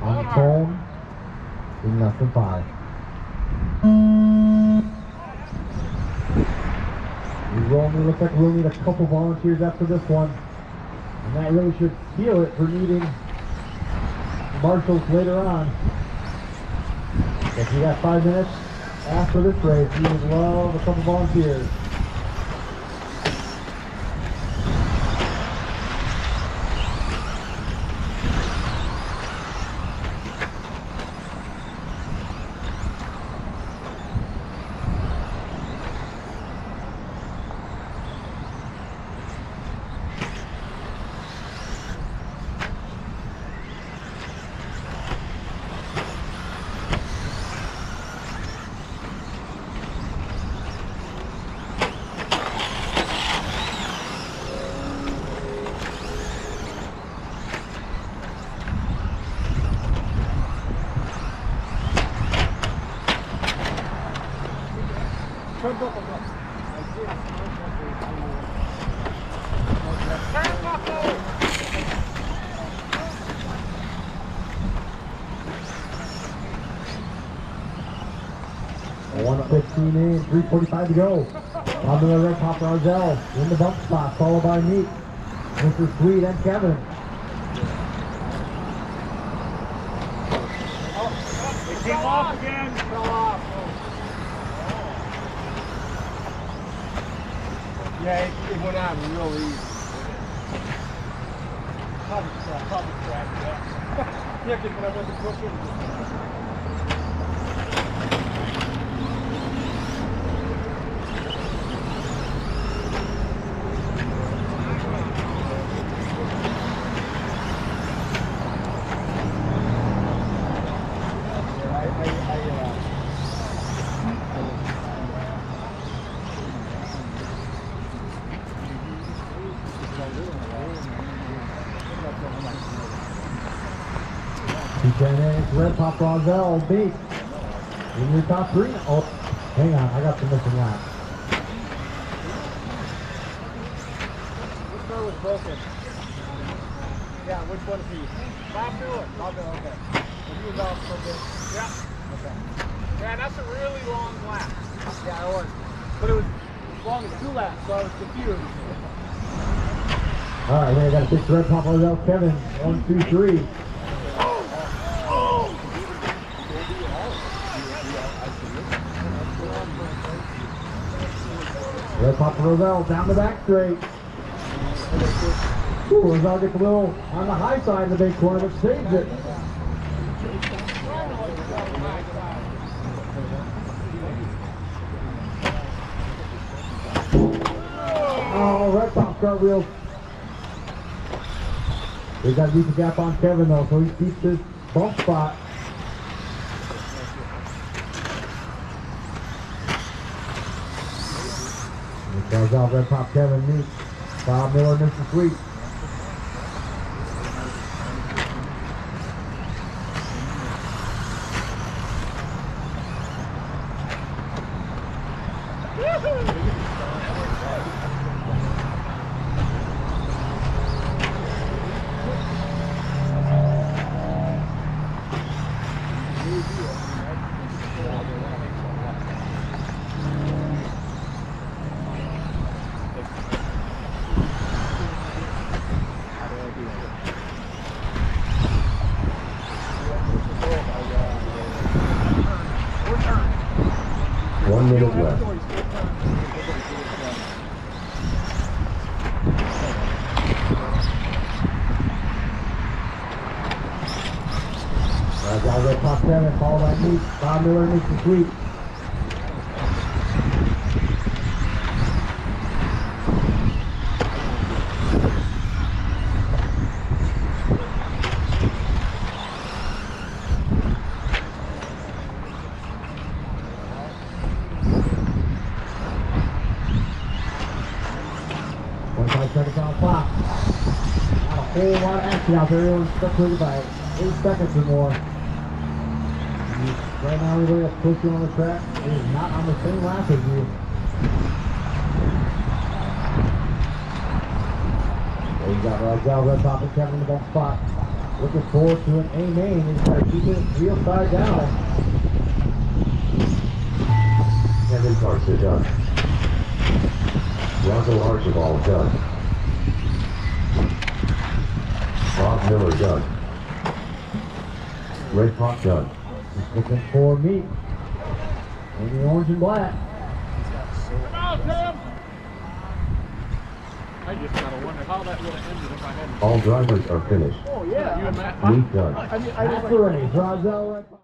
on the phone in less than 5. It looks like we'll need a couple volunteers after this one. And that really should seal it for needing marshals later on. If you got 5 minutes after this race, you would love a couple volunteers. In, 3:45 to go. On the red top, Roselle in the bump spot, followed by Meek, Mr. Sweet, and Kevin. It came off again. Fell off. Yeah, it went on real easy. Probably cracked it up. Yeah, because when I went to push it, Red Pop Roselle beat in your top 3. Oh, hang on, I got the missing lap. Which car was broken? Yeah, which one is he? Bob do it. I'll do it, okay. And he was off so good. Yeah. Okay. Yeah, that's a really long lap. Yeah, it was. But it was as long as 2 laps, so I was confused. Alright, then I got to fix Red Pop Roselle. Kevin, 1, 2, 3. Red Pop Roselle down the back straight. Ooh, Roselle gets a little on the high side of the big corner, but saves it. Oh, Red Pop cartwheel. They got to beat the gap on Kevin though, so he keeps his bump spot. Goes off Red Pop Kevin Meek. Bob Miller, Mr. Sweet. Red Pop Kevin, followed by Meek, Bob Miller, Mr. Sweet. Seconds on the clock. Not a whole lot of action out there. Everyone's separated by 8 seconds or more. Right now, everybody that's pushing on the track is not on the same lap as you. There you got Roselle, Red Pop, and Kevin in the best spot. Looking forward to an A main. He's got to keep it real side down. Kevin Carson done. Russell Archibald done. Bob Miller done. Ray Pop done. Just looking for meat in the orange and black. Come on, Tim! I just gotta wonder how that would have ended if I hadn't. All drivers are finished. Oh, yeah. You and Matt. Meat done. I mean, Matt Ferrari drives out right.